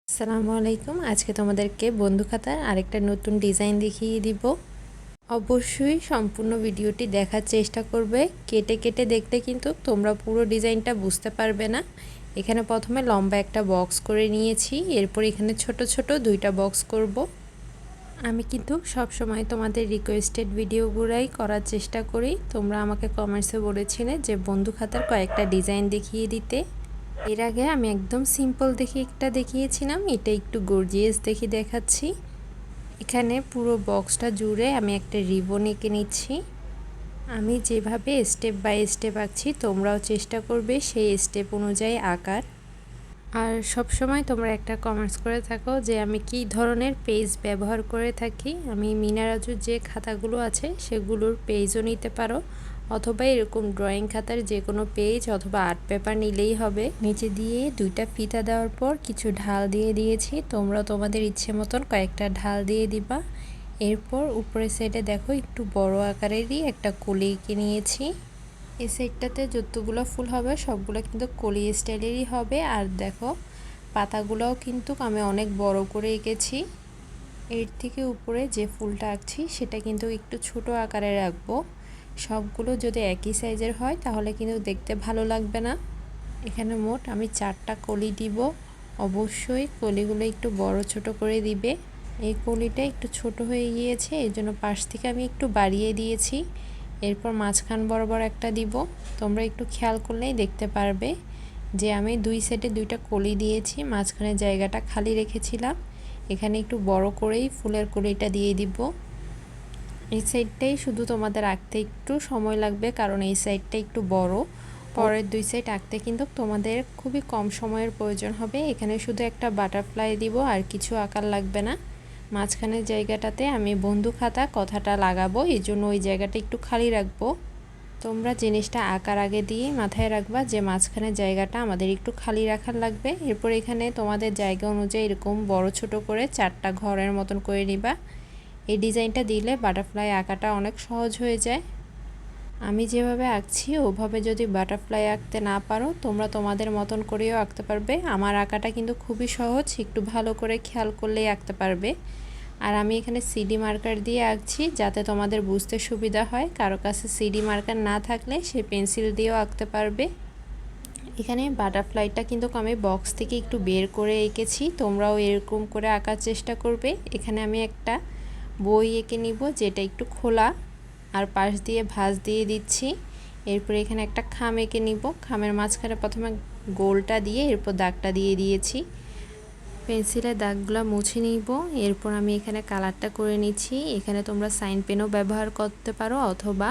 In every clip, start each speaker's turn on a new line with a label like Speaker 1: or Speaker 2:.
Speaker 1: আসসালামু আলাইকুম। আজকে তোমাদেরকে বন্ধু খাতার আরেকটা নতুন ডিজাইন দেখিয়ে দিব। অবশ্যই সম্পূর্ণ ভিডিওটি দেখার চেষ্টা করবে। কেটে কেটে দেখলে কিন্তু তোমরা পুরো ডিজাইনটা বুঝতে পারবে না। এখানে প্রথমে লম্বা একটা বক্স করে নিয়েছি, এরপর এখানে ছোট ছোট দুইটা বক্স করব। আমি কিন্তু সব সময় তোমাদের রিকোয়েস্টেড ভিডিওগুলোই করার চেষ্টা করি। তোমরা আমাকে কমেন্টসে বলেছিলে যে বন্ধু খাতার কয়েকটা ডিজাইন দেখিয়ে দিতে। এর আগে আমি একদম সিম্পল দেখে একটা দেখিয়েছিলাম, এটা একটু গর্জিয়াস দেখে দেখাচ্ছি। এখানে পুরো বক্সটা জুড়ে আমি একটা রিবন এঁকে নিচ্ছি। আমি যেভাবে স্টেপ বাই স্টেপ আঁকছি তোমরাও চেষ্টা করবে সেই স্টেপ অনুযায়ী আঁকার। আর সব সময় তোমরা একটা কমেন্টস করে থাকো যে আমি কী ধরনের পেজ ব্যবহার করে থাকি। আমি মিনা রাজুর যে খাতাগুলো আছে সেগুলোর পেজও নিতে পারো, অথবা এরকম ড্রয়িং খাতার যে কোনো পেজ অথবা আর্ট পেপার নিলেই হবে। নিচে দিয়ে দুইটা ফিতা দেওয়ার পর কিছু ঢাল দিয়ে দিয়েছি, তোমরা তোমাদের ইচ্ছে মতন কয়েকটা ঢাল দিয়ে দিবা। এরপর উপরের সাইডে দেখো একটু বড় আকারেরই একটা কলি এঁকে নিয়েছি। এই সাইডটাতে যতগুলো ফুল হবে সবগুলো কিন্তু কলি স্টাইলেরই হবে। আর দেখো পাতাগুলোও কিন্তু আমি অনেক বড় করে এঁকেছি। এর থেকে উপরে যে ফুলটা আঁকছি সেটা কিন্তু একটু ছোট আকারে রাখবো। সবগুলো যদি একই সাইজের হয় তাহলে কিন্তু দেখতে ভালো লাগবে না। এখানে মোট আমি 4টা কলি দিব। অবশ্যই কলিগুলো একটু বড় ছোট করে দিবে। এই কলিটা একটু ছোট হয়ে গিয়েছে, এই জন্য পাশ থেকে আমি একটু বাড়িয়ে দিয়েছি। এরপর মাঝখান বরাবর একটা দিব। তোমরা একটু খেয়াল করলেই দেখতে পারবে যে আমি দুই সাইডে দুইটা কলি দিয়েছি, মাঝখানে জায়গাটা খালি রেখেছিলাম। এখানে একটু বড় করেই ফুলের কলিটা দিয়ে দিব। এই সাইডটাই শুধু তোমাদের আঁকতে একটু সময় লাগবে, কারণ এই সাইডটা একটু বড়। পরের দুই সাইড আঁকতে কিন্তু তোমাদের খুবই কম সময়ের প্রয়োজন হবে। এখানে শুধু একটা বাটারফ্লাই দিব, আর কিছু আঁকার লাগবে না। মাঝখানের জায়গাটাতে আমি বন্ধু খাতা কথাটা লাগাবো, এই জন্য ওই জায়গাটা একটু খালি রাখবো। তোমরা জিনিসটা আঁকার আগে দিয়ে মাথায় রাখবা যে মাঝখানের জায়গাটা আমাদের একটু খালি রাখার লাগবে। এরপর এখানে তোমাদের জায়গা অনুযায়ী এরকম বড় ছোট করে 4টা ঘরের মতন করে নিবা। এই ডিজাইনটা দিলে বাটারফ্লাই আঁকাটা অনেক সহজ হয়ে যায়। আমি যেভাবে আঁকছি ওভাবে যদি বাটারফ্লাই আঁকতে না পারো তোমরা তোমাদের মতন করেও আঁকতে পারবে। আমার আঁকাটা কিন্তু খুবই সহজ, একটু ভালো করে খেয়াল করলেই আঁকতে পারবে। আর আমি এখানে সিডি মার্কার দিয়ে আঁকছি যাতে তোমাদের বুঝতে সুবিধা হয়। কারো কাছে সিডি মার্কার না থাকলে সে পেন্সিল দিয়েও আঁকতে পারবে। এখানে বাটারফ্লাইটা কিন্তু আমি বক্স থেকে একটু বের করে এঁকেছি, তোমরাও এরকম করে আঁকার চেষ্টা করবে। এখানে আমি একটা বই এঁকে নিব যেটা একটু খোলা, আর পাশ দিয়ে ভাঁজ দিয়ে দিচ্ছি। এরপর এখানে একটা খাম এঁকে নিব। খামের মাঝখানে প্রথমে গোলটা দিয়ে এরপর দাগটা দিয়ে দিয়েছি। পেন্সিলের দাগগুলো মুছে নিব। এরপর আমি এখানে কালারটা করে নিচ্ছি। এখানে তোমরা সাইন পেনও ব্যবহার করতে পারো, অথবা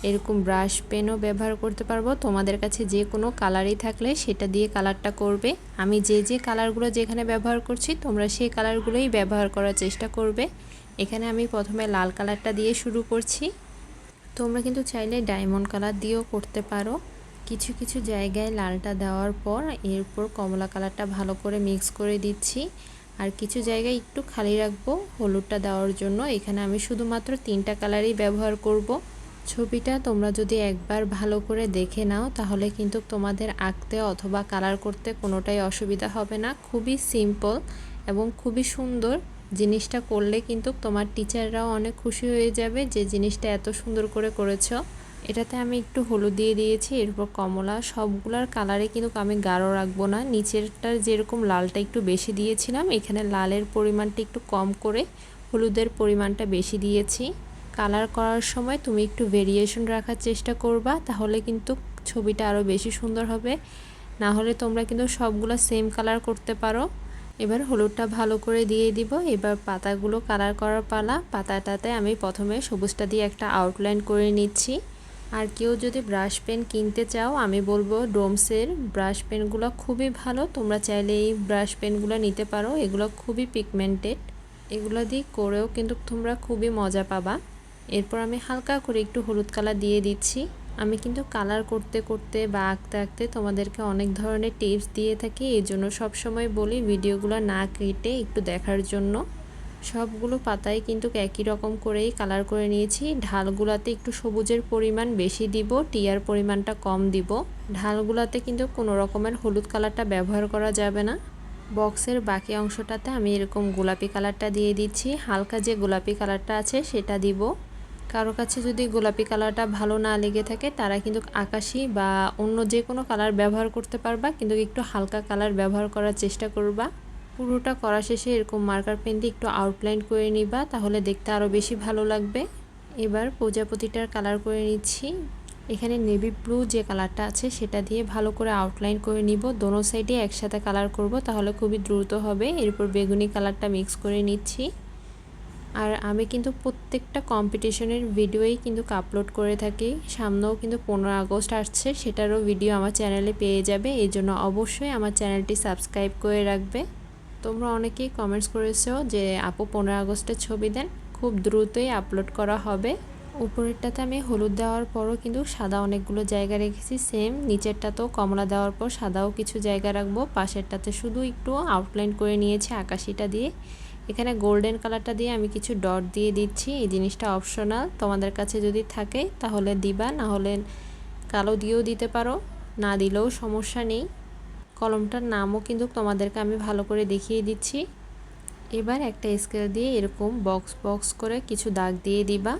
Speaker 1: এরকম ব্রাশ পেনও ব্যবহার করতে পারবো। তোমাদের কাছে যে কোনো কালারই থাকলে সেটা দিয়ে কালারটা করবে। আমি যে কালারগুলো যেখানে ব্যবহার করছি তোমরা সেই কালারগুলোই ব্যবহার করার চেষ্টা করবে। এখানে আমি প্রথমে লাল কালারটা দিয়ে শুরু করছি। তোমরা কিন্তু চাইলে ডায়মন্ড কালার দিয়েও করতে পারো। কিছু কিছু জায়গায় লালটা দেওয়ার পর এরপর কমলা কালারটা ভালো করে মিক্স করে দিচ্ছি। আর কিছু জায়গায় একটু খালি রাখবো হলুদটা দেওয়ার জন্য। এখানে আমি শুধুমাত্র 3টা কালারই ব্যবহার করব। ছবিটা তোমরা যদি একবার ভালো করে দেখে নাও তাহলে কিন্তু তোমাদের আঁকতে অথবা কালার করতে কোনোটাই অসুবিধা হবে না। খুবই সিম্পল এবং খুবই সুন্দর। জিনিসটা করলে কিন্তু তোমার টিচাররাও অনেক খুশি হয়ে যাবে যে জিনিসটা এত সুন্দর করে করেছো। এটাতে আমি একটু হলুদ দিয়ে দিয়েছি, এরপর কমলা। সবগুলার কালারে কিন্তু আমি গাঢ় রাখবো না। নিচেরটার যেরকম লালটা একটু বেশি দিয়েছিলাম, এখানে লালের পরিমাণটা একটু কম করে হলুদের পরিমাণটা বেশি দিয়েছি। কালার করার সময় তুমি একটু ভেরিয়েশন রাখার চেষ্টা করবা, তাহলে কিন্তু ছবিটা আরও বেশি সুন্দর হবে। না হলে তোমরা কিন্তু সবগুলো সেম কালার করতে পারো। এবার হলুদটা ভালো করে দিয়ে দিব। এবার পাতাগুলো কালার করার পালা। পাতাটাতে আমি প্রথমে সবুজটা দিয়ে একটা আউটলাইন করে নিচ্ছি। আর কেউ যদি ব্রাশ পেন কিনতে চাও আমি বলবো ডোমসের ব্রাশ পেনগুলো খুবই ভালো। তোমরা চাইলে এই ব্রাশ পেনগুলো নিতে পারো, এগুলো খুবই পিগমেন্টেড। এগুলো দিয়ে করেও কিন্তু তোমরা খুবই মজা পাবা। এরপর আমি হালকা করে একটু হলুদ কালার দিয়ে দিচ্ছি। আমি কিন্তু কালার করতে করতে বা আঁকতে আঁকতে তোমাদেরকে অনেক ধরনের টিপস দিয়ে থাকি, এই জন্য সবসময় বলি ভিডিওগুলো না কেটে একটু দেখার জন্য। সবগুলো পাতায় কিন্তু একই রকম করেই কালার করে নিয়েছি। ঢালগুলাতে একটু সবুজের পরিমাণ বেশি দিব, টিয়ার পরিমাণটা কম দিব। ঢালগুলাতে কিন্তু কোনো রকমের হলুদ কালারটা ব্যবহার করা যাবে না। বক্সের বাকি অংশটাতে আমি এরকম গোলাপি কালারটা দিয়ে দিচ্ছি। হালকা যে গোলাপি কালারটা আছে সেটা দিব। কারো কাছে যদি গোলাপি কালারটা ভালো না লেগে থাকে তারা কিন্তু আকাশি বা অন্য যে কোনো কালার ব্যবহার করতে পারবা, কিন্তু একটু হালকা কালার ব্যবহার করার চেষ্টা করবা। পুরোটা করা শেষে এরকম মার্কার পেন দিয়ে একটু আউটলাইন করে নিবা, তাহলে দেখতে আরও বেশি ভালো লাগবে। এবার প্রজাপতিটার কালার করে নিচ্ছি। এখানে নেভি ব্লু যে কালারটা আছে সেটা দিয়ে ভালো করে আউটলাইন করে নিব। দোনো সাইডে একসাথে কালার করব, তাহলে খুবই দ্রুত হবে। এরপর বেগুনি কালারটা মিক্স করে নিচ্ছি। আর আমি কিন্তু প্রত্যেকটা কম্পিটিশনের ভিডিওই কিন্তু আপলোড করে থাকি। সামনেও কিন্তু 15 আগস্ট আসছে, সেটারও ভিডিও আমার চ্যানেলে পেয়ে যাবে। এই জন্য অবশ্যই আমার চ্যানেলটি সাবস্ক্রাইব করে রাখবে। তোমরা অনেকেই কমেন্টস করেছো যে আপু 15 আগস্টের ছবি দেন, খুব দ্রুতই আপলোড করা হবে। উপরেরটাতে আমি হলুদ দেওয়ার পরও কিন্তু সাদা অনেকগুলো জায়গা রেখেছি, সেম নিচেরটাতেও কমলা দেওয়ার পর সাদাও কিছু জায়গা রাখবো। পাশেরটাতে শুধু একটু আউটলাইন করে নিয়েছি আকাশিটা দিয়ে। এখানে গোল্ডেন কালারটা দিয়ে আমি কিছু ডট দিয়ে দিচ্ছি। এই জিনিসটা অপশনাল, তোমাদের কাছে যদি থাকে তাহলে দিবা, না হলে কালো দিয়েও দিতে পারো, না দিলেও সমস্যা নেই। কলমটার নামও কিন্তু তোমাদেরকে আমি ভালো করে দেখিয়ে দিচ্ছি। এবার একটা স্কেল দিয়ে এরকম বক্স বক্স করে কিছু দাগ দিয়ে দিবা।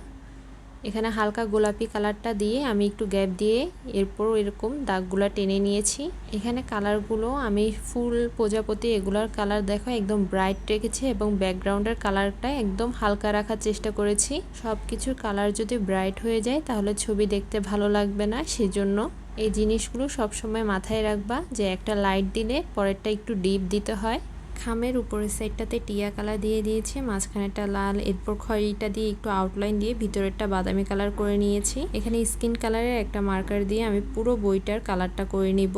Speaker 1: এখানে হালকা গোলাপি কালারটা দিয়ে আমি একটু গ্যাপ দিয়ে এরপর এরকম দাগগুলো টেনে নিয়েছি। এখানে কালারগুলো আমি ফুল প্রজাপতি এগুলার কালার দেখো একদম ব্রাইট রেখেছি এবং ব্যাকগ্রাউন্ডের কালারটা একদম হালকা রাখার চেষ্টা করেছি। সব কিছুর কালার যদি ব্রাইট হয়ে যায় তাহলে ছবি দেখতে ভালো লাগবে না, সেজন্য এই জিনিসগুলো সবসময় মাথায় রাখবা যে একটা লাইট দিলে পরেরটা একটু ডিপ দিতে হয়। খামের উপরের সাইডটাতে টিয়া কালার দিয়ে দিয়েছি, মাঝখানেরটা লাল, এরপর খয়েরিটা দিয়ে একটু আউটলাইন দিয়ে ভিতরেরটা বাদামি কালার করে নিয়েছি। এখানে স্কিন কালারের একটা মার্কার দিয়ে আমি পুরো বইটার কালারটা করে নিব।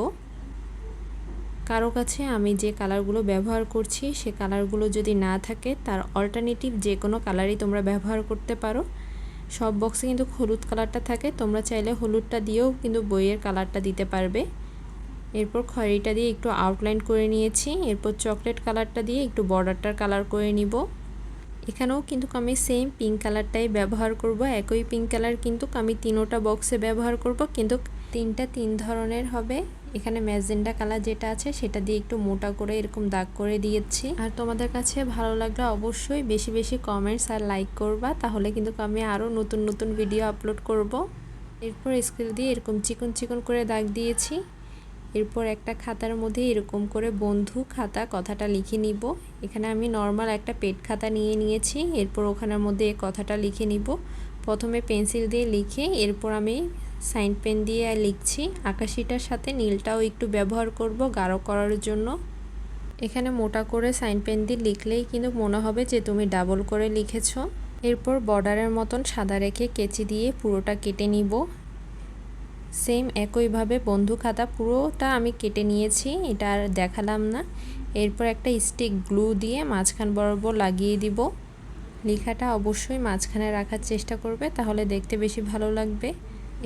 Speaker 1: কারো কাছে আমি যে কালারগুলো ব্যবহার করছি সে কালারগুলো যদি না থাকে তার অল্টারনেটিভ যে কোনো কালারই তোমরা ব্যবহার করতে পারো। সব বক্সে কিন্তু হলুদ কালারটা থাকে, তোমরা চাইলে হলুদটা দিয়েও কিন্তু বইয়ের কালারটা দিতে পারবে। এরপর খয়েরিটা দিয়ে একটু আউটলাইন করে নিয়েছি। এরপর চকলেট কালারটা দিয়ে একটু বর্ডারটার কালার করে নিব। এখানেও কিন্তু আমি সেম পিঙ্ক কালারটাই ব্যবহার করব। একই পিঙ্ক কালার কিন্তু আমি তিনোটা বক্সে ব্যবহার করব, কিন্তু তিনটা তিন ধরনের হবে। এখানে ম্যাজেন্ডা কালার যেটা আছে সেটা দিয়ে একটু মোটা করে এরকম দাগ করে দিয়েছি। আর তোমাদের কাছে ভালো লাগলে অবশ্যই বেশি বেশি কমেন্টস আর লাইক করবা, তাহলে কিন্তু আমি আরও নতুন নতুন ভিডিও আপলোড করব। এরপর স্কেল দিয়ে এরকম চিকন চিকন করে দাগ দিয়েছি। এরপর একটা খাতার মধ্যে এরকম করে বন্ধু খাতা কথাটা লিখে নিব। এখানে আমি নর্মাল একটা পেট খাতা নিয়ে নিয়েছি। এরপর ওখানের মধ্যে এই কথাটা লিখে নিব। প্রথমে পেন্সিল দিয়ে লিখে এরপর আমি সাইন পেন দিয়ে লিখছি। আকাশিটার সাথে নীলটাও একটু ব্যবহার করব গাঢ় করার জন্য। এখানে মোটা করে সাইন পেন দিয়ে লিখলেই কিন্তু মনে হবে যে তুমি ডাবল করে লিখেছো। এরপর বর্ডারের মতন সাদা রেখে কেচি দিয়ে পুরোটা কেটে নিব। সেম একইভাবে বন্ধু খাতা পুরোটা আমি কেটে নিয়েছি, এটা আর দেখালাম না। এরপর একটা স্টিক গ্লু দিয়ে মাঝখান বরাবর লাগিয়ে দিব। লেখাটা অবশ্যই মাঝখানে রাখার চেষ্টা করবে, তাহলে দেখতে বেশি ভালো লাগবে।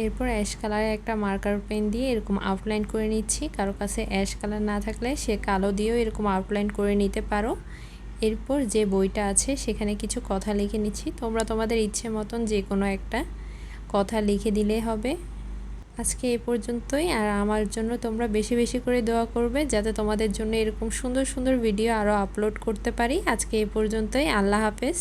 Speaker 1: এরপর অ্যাশ কালারের একটা মার্কার পেন দিয়ে এরকম আউটলাইন করে নিচ্ছি। কারো কাছে অ্যাশ কালার না থাকলে সে কালো দিয়েও এরকম আউটলাইন করে নিতে পারো। এরপর যে বইটা আছে সেখানে কিছু কথা লিখে নিচ্ছি। তোমরা তোমাদের ইচ্ছে মতন যে কোনো একটা কথা লিখে দিলে হবে। আজকে এই পর্যন্তই। আর আমার জন্য তোমরা বেশি বেশি করে দোয়া করবে যাতে তোমাদের জন্য এরকম সুন্দর সুন্দর ভিডিও আরও আপলোড করতে পারি। আজকে এই পর্যন্তই। আল্লাহ হাফেজ।